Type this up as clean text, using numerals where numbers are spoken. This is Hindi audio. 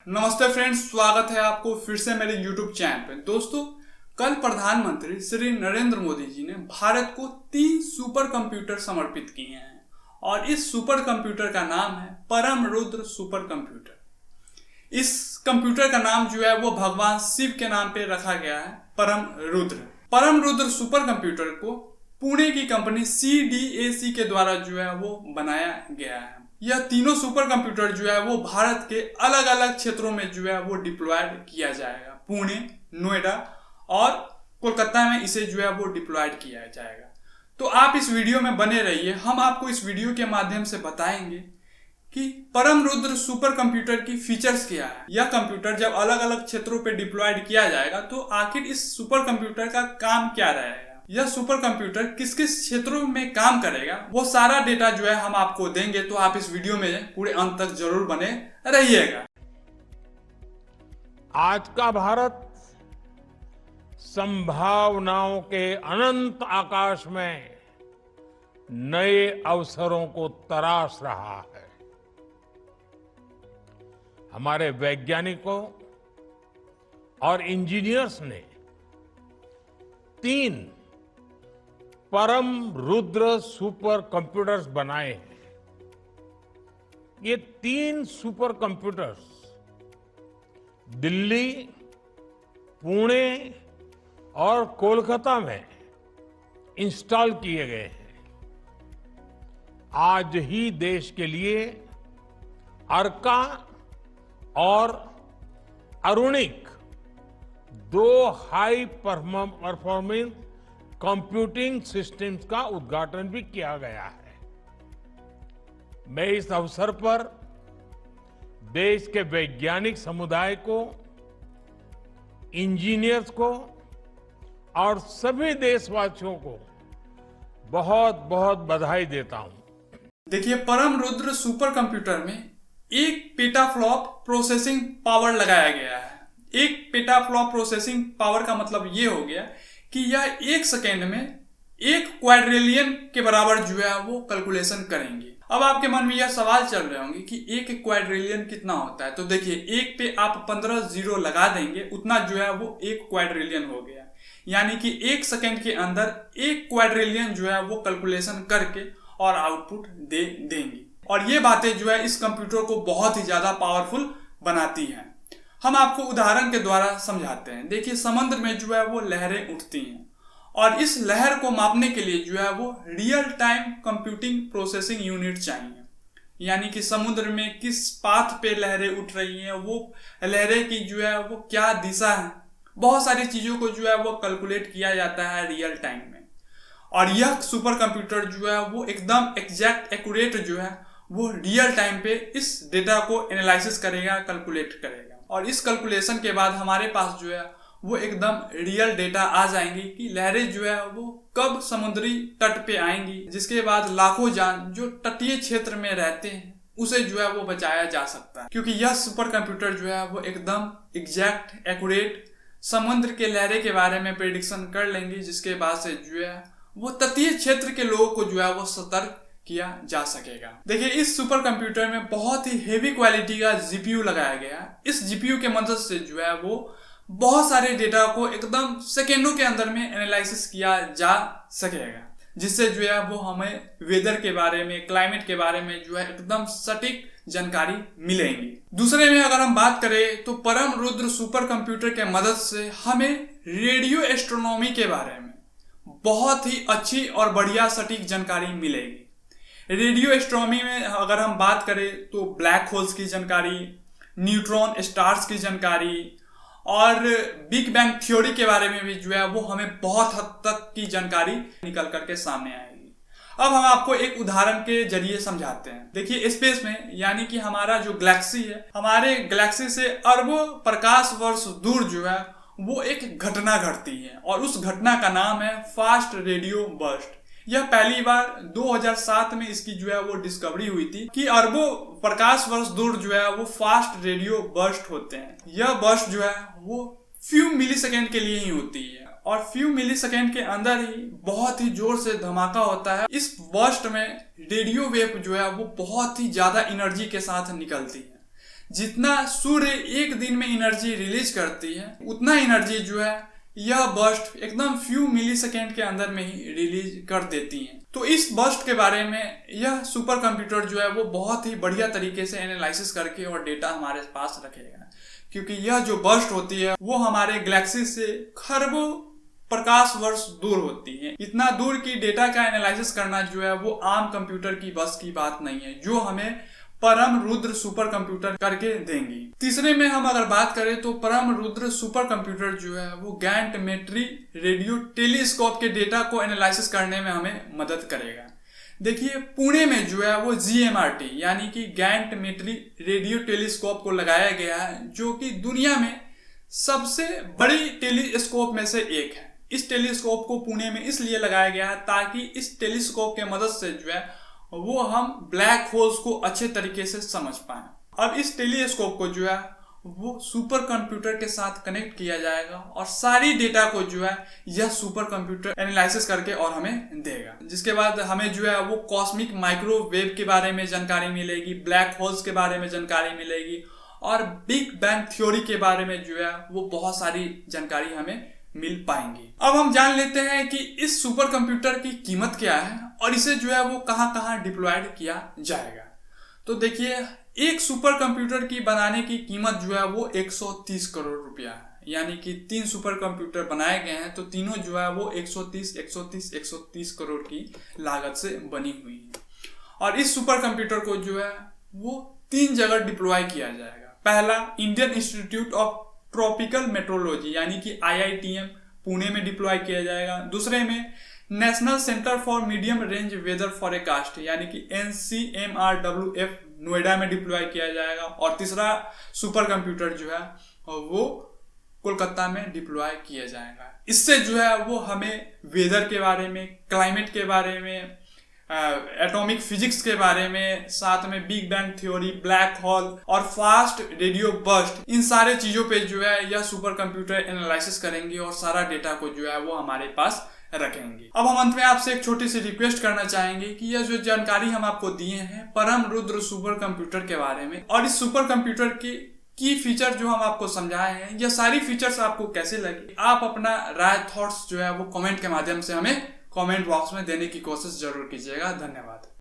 नमस्ते फ्रेंड्स, स्वागत है आपको फिर से मेरे YouTube चैनल पे। दोस्तों, कल प्रधानमंत्री श्री नरेंद्र मोदी जी ने भारत को 3 सुपर कंप्यूटर समर्पित किए हैं और इस सुपर कंप्यूटर का नाम है परम रुद्र सुपर कंप्यूटर। इस कंप्यूटर का नाम जो है वो भगवान शिव के नाम पे रखा गया है, परम रुद्र सुपर कंप्यूटर को पुणे की कंपनी CDAC के द्वारा जो है वो बनाया गया है। यह तीनों सुपर कंप्यूटर जो है वो भारत के अलग अलग क्षेत्रों में जो है वो डिप्लॉयड किया जाएगा। पुणे, नोएडा और कोलकाता में इसे जो है वो डिप्लॉयड किया जाएगा। तो आप इस वीडियो में बने रहिए। हम आपको इस वीडियो के माध्यम से बताएंगे कि परम रुद्र सुपर कंप्यूटर की फीचर्स क्या है। यह कंप्यूटर जब अलग अलग क्षेत्रों पे डिप्लॉयड किया जाएगा तो आखिर इस सुपर कंप्यूटर का काम क्या रहेगा, यह सुपर कंप्यूटर किस किस क्षेत्रों में काम करेगा, वो सारा डेटा जो है हम आपको देंगे। तो आप इस वीडियो में पूरे अंत तक जरूर बने रहिएगा। आज का भारत संभावनाओं के अनंत आकाश में नए अवसरों को तराश रहा है। हमारे वैज्ञानिकों और इंजीनियर्स ने 3 परम रुद्र सुपर कंप्यूटर्स बनाए हैं। ये 3 सुपर कंप्यूटर्स दिल्ली, पुणे और कोलकाता में इंस्टॉल किए गए हैं। आज ही देश के लिए अर्का और अरुणिक 2 हाई परफॉर्मेंस कंप्यूटिंग सिस्टम्स का उद्घाटन भी किया गया है। मैं इस अवसर पर देश के वैज्ञानिक समुदाय को, इंजीनियर्स को और सभी देशवासियों को बहुत बहुत बधाई देता हूं। देखिए, परम रुद्र सुपर कंप्यूटर में 1 पेटाफ्लॉप प्रोसेसिंग पावर लगाया गया है। 1 पेटाफ्लॉप प्रोसेसिंग पावर का मतलब ये हो गया कि यह 1 सेकेंड में 1 क्वाड्रिलियन के बराबर जो है वो कैलकुलेशन करेंगे। अब आपके मन में यह सवाल चल रहे होंगे कि 1 क्वाड्रिलियन कितना होता है। तो देखिए, 1 पे आप 15 जीरो लगा देंगे, उतना जो है वो 1 क्वाड्रिलियन हो गया। यानी कि 1 सेकेंड के अंदर 1 क्वाड्रिलियन जो है वो कैलकुलेशन करके और आउटपुट दे देंगे। और ये बातें जो है इस कंप्यूटर को बहुत ही ज्यादा पावरफुल बनाती हैं। हम आपको उदाहरण के द्वारा समझाते हैं। देखिए, समुद्र में जो है वो लहरें उठती हैं और इस लहर को मापने के लिए जो है वो real time computing processing unit चाहिए। यानी कि समुद्र में किस पाथ पे लहरें उठ रही हैं, वो लहरें की जो है वो क्या दिशा है, बहुत सारी चीजों को जो है वो कैलकुलेट किया जाता है रियल टाइम में। और यह सुपर कंप्यूटर जो है वो एकदम एग्जैक्ट एक्यूरेट जो है वो रियल टाइम पे इस डेटा को एनालिसिस करेगा, कैलकुलेट करेगा। और इस कैलकुलेशन के बाद हमारे पास जो है वो एकदम रियल डेटा आ जाएंगी कि लहरें जो है वो कब समुद्री तट पे आएंगी, जिसके बाद लाखों जान जो तटीय क्षेत्र में रहते हैं उसे जो है वो बचाया जा सकता है। क्योंकि यह सुपर कंप्यूटर जो है वो एकदम एग्जैक्ट एक्यूरेट समुद्र के लहरें के बारे में प्रेडिक्शन कर लेंगी, जिसके बाद से जो है वो तटीय क्षेत्र के लोगों को जो है वो सतर्क किया जा सकेगा। देखिए, इस सुपर कंप्यूटर में बहुत ही हेवी क्वालिटी का जीपीयू लगाया गया है। इस जीपीयू के मदद से जो है वो बहुत सारे डेटा को एकदम सेकेंडों के अंदर में एनालिसिस किया जा सकेगा, जिससे जो है वो हमें वेदर के बारे में, क्लाइमेट के बारे में जो है एकदम सटीक जानकारी मिलेंगी। दूसरे में अगर हम बात करें तो परम रुद्र सुपर कंप्यूटर के मदद से हमें रेडियो एस्ट्रोनॉमी के बारे में बहुत ही अच्छी और बढ़िया सटीक जानकारी मिलेगी। रेडियो एस्ट्रोनॉमी में अगर हम बात करें तो ब्लैक होल्स की जानकारी, न्यूट्रॉन स्टार्स की जानकारी और बिग बैंग थ्योरी के बारे में भी जो है वो हमें बहुत हद तक की जानकारी निकल करके सामने आएगी। अब हम आपको एक उदाहरण के जरिए समझाते हैं। देखिए, स्पेस में यानी कि हमारा जो गैलेक्सी है, हमारे गैलेक्सी से अरबों प्रकाश वर्ष दूर जो है वो एक घटना घटती है और उस घटना का नाम है फास्ट रेडियो बर्स्ट। यह पहली बार 2007 में इसकी जो है वो डिस्कवरी हुई थी कि अरबों प्रकाश वर्ष दूर जो है वो फास्ट रेडियो बर्स्ट होते हैं। यह बर्स्ट जो है वो फ्यू मिलीसेकेंड के लिए ही होती है और फ्यू मिलीसेकेंड के अंदर ही बहुत ही जोर से धमाका होता है। इस बर्स्ट में रेडियो वेव जो है वो बहुत ही ज्यादा एनर्जी के साथ निकलती है, जितना सूर्य एक दिन में एनर्जी रिलीज करती है उतना एनर्जी जो है यह बर्स्ट एकदम फ्यू मिली सेकेंड के अंदर में ही रिलीज कर देती है। तो इस बर्स्ट के बारे में यह सुपर कंप्यूटर जो है वो बहुत ही बढ़िया तरीके से एनालिसिस करके और डेटा हमारे पास रखेगा, क्योंकि यह जो बर्स्ट होती है वो हमारे गैलेक्सी से खरबों प्रकाश वर्ष दूर होती है। इतना दूर की डेटा का एनालिसिस करना जो है वो आम कंप्यूटर की बस की बात नहीं है, जो हमें परम रुद्र सुपर कंप्यूटर करके देंगी। तीसरे में हम अगर बात करें तो परम रुद्र सुपर कंप्यूटर जो है वो गैंट मेट्री रेडियो टेलीस्कोप के डेटा को एनालिसिस करने में हमें मदद करेगा। देखिए पुणे में जो है वो GMRT यानी कि गैंट मेट्री रेडियो टेलीस्कोप को लगाया गया है, जो कि दुनिया में सबसे बड़ी टेलीस्कोप में से एक है। इस टेलीस्कोप को पुणे में इसलिए लगाया गया है ताकि इस टेलीस्कोप के मदद से जो है वो हम ब्लैक होल्स को अच्छे तरीके से समझ पाए। अब इस टेलीस्कोप को जो है वो सुपर कंप्यूटर के साथ कनेक्ट किया जाएगा और सारी डेटा को जो है यह सुपर कंप्यूटर एनालिसिस करके और हमें देगा, जिसके बाद हमें जो है वो कॉस्मिक माइक्रोवेव के बारे में जानकारी मिलेगी, ब्लैक होल्स के बारे में जानकारी मिलेगी और बिग बैंग थ्योरी के बारे में जो है वो बहुत सारी जानकारी हमें मिल पाएंगी। अब हम जान लेते हैं कि इस सुपर कंप्यूटर की कीमत क्या है और इसे जो है वो कहां कहां डिप्लॉयड किया जाएगा। तो देखिए एक सुपर कंप्यूटर की बनाने की कीमत जो है वो 130 करोड़ रुपया है, यानी कि 3 सुपर कंप्यूटर बनाए गए हैं तो तीनों जो है वो 130 करोड़ की लागत से बनी हुई है। और इस सुपर कंप्यूटर को जो है वो 3 जगह डिप्लॉय किया जाएगा। पहला Indian institute of tropical metrology यानी कि IITM पुणे में डिप्लॉय किया जाएगा। दूसरे में national centre for medium range weather forecast यानी कि NCMRWF नोएडा में डिप्लॉय किया जाएगा। और तीसरा सुपर कंप्यूटर जो है वो कोलकाता में डिप्लॉय किया जाएगा। इससे जो है वो हमें वेदर के बारे में, क्लाइमेट के बारे में, एटॉमिक फिजिक्स के बारे में, साथ में big bang theory, black hole और फास्ट रेडियो बर्स्ट, इन सारे चीजों पे जो है यह सुपर कंप्यूटर एनालिसिस करेंगे और सारा डेटा को जो है वो हमारे पास रखेंगे। अब हम अंत में आपसे एक छोटी सी रिक्वेस्ट करना चाहेंगे कि यह जो जानकारी हम आपको दिए हैं परम रुद्र सुपर कंप्यूटर के बारे में और इस सुपर कंप्यूटर की फीचर जो हम आपको समझाए हैं, यह सारी फीचर्स आपको कैसे लगे, आप अपना राय थॉट्स जो है वो कमेंट के माध्यम से हमें कमेंट बॉक्स में देने की कोशिश जरूर कीजिएगा। धन्यवाद।